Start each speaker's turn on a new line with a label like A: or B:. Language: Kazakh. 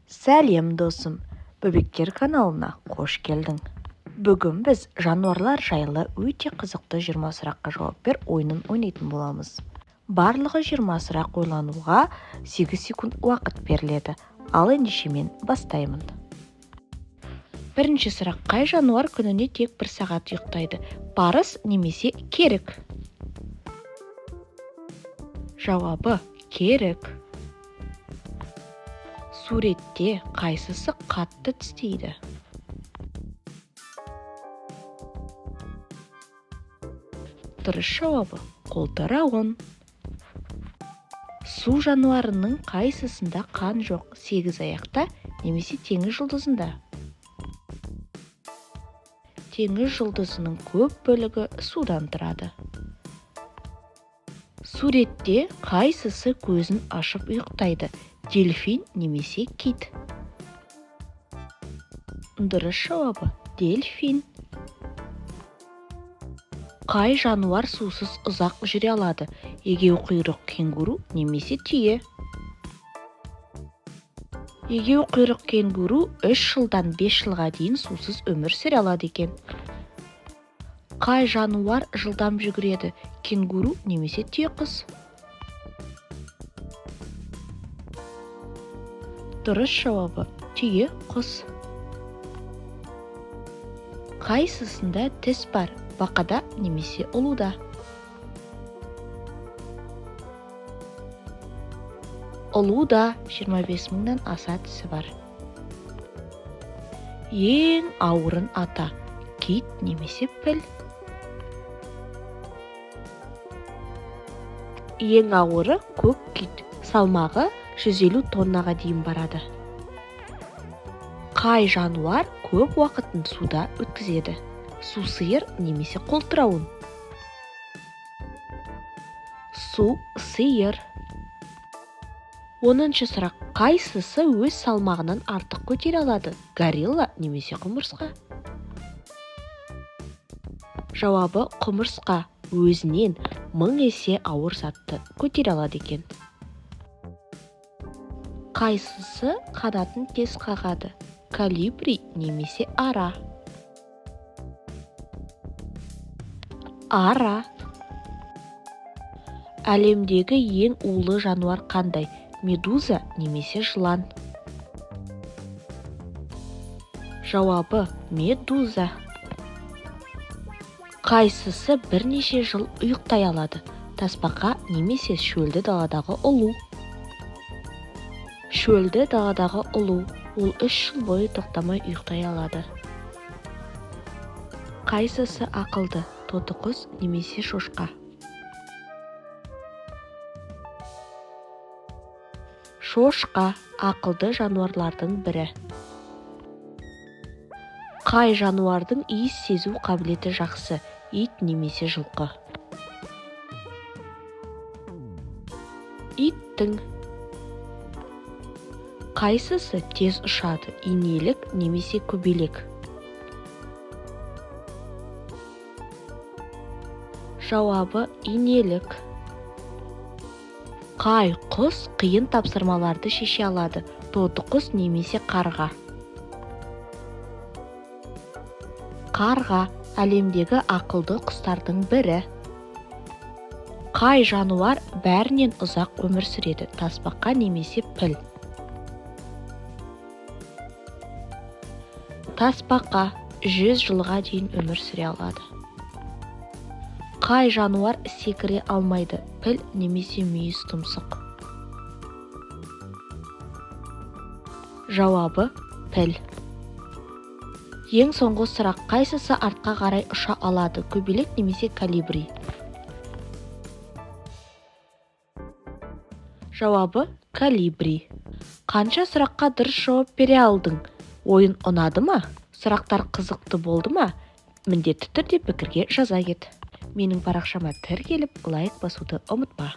A: Сәлем досым, Бөбектер каналына қош келдің. Бүгін біз жануарлар жайлы өте қызықты 20 сұраққа жауап бер ойынын ойнайтын боламыз. Барлығы 20 сұрақ ойлануға 8 секунд уақыт беріледі. Ал ендеше мен бастаймын. Бірінші сұрақ: қай жануар күніне тек 1 сағат ұйықтайды? Парыз немесе керік? Жауабы керік. Суретте қайсысы қатты тістейді? Дұрыс жауабы қолтырауын. Су жануарының қайсысында қан жоқ? 8 аяқта немесе теңіз жұлдызында? Теңіз жұлдызының көп бөлігі судан тұрады. Суретте қайсысы көзін ашып ұйықтайды? Дельфин немесе кит? Дұрыс жауабы дельфин. Қай жануар сусыз ұзақ жүре алады? Егеу құйрық кенгуру немесе түйе? Егеу құйрық кенгуру 3 жылдан 5 жылға дейін сусыз өмір сүре алады екен. Қай жануар жылдам жүгіреді? Кенгуру немесе түйеқұс? Дұрыс жауабы түйеқұс. Қайсысында тіс бар? Бақада немесе ұлуда? Ұлуда 25 мыңнан аса тісі бар. Ең ауырын ата: кит немесе піл? Ең ауыры көк кит. Салмағы 150 тоннаға дейін барады. Қай жануар көп уақытын суда өткізеді? Су сиыр немесе қолтырауын? Су сиыр. 10-шы сұрақ: қайсысы өз салмағынан артық көтере алады? Горилла немесе құмырсқа? Жауабы құмырсқа. Өзінен 1000 есе ауыр затты көтере алады екен. Қайсысы қанатын тез қағады? Колибри немесе ара? Ара. Әлемдегі ең улы жануар қандай? Медуза немесе жылан? Жауабы медуза. Қайсысы бірнеше жыл ұйықтай алады? Тасбақа немесе шөлді даладағы ұлу? Шөлді даладағы ұлу. Ол 3 жыл бойы тоқтамай ұйықтай алады. Қайсысы ақылды? Тотықұс немесе шошқа? Шошқа ақылды жануарлардың бірі. Қай жануардың иіс сезу қабілеті жақсы? Ит немесе жылқы? Иттің. Қайсысы тез ұшады? Инелік немесе көбелек? Жауабы инелік. Қай құс қиын тапсырмаларды шеше алады? Тотықұс немесе қарға? Қарға әлемдегі ақылды құстардың бірі. Қай жануар бәрінен ұзақ өмір сүреді? Тасбақа немесе піл? Тасбақа 100 жылға дейін өмір сүре алады. Қай жануар секіре алмайды? Піл немесе мүйіз тұмсық? Жауабы піл. Ең соңғы сұрақ: қайсысы артқа қарай ұша алады? Көбелек немесе колибри? Жауабы колибри. Қанша сұраққа дұрыс жауап бере алдың? Ойын ұнады ма? Сұрақтар қызықты болды ма? Міндетті түрде пікірге жаза кет. Менің парақшама тіркеліп лайк басуды ұмытпа.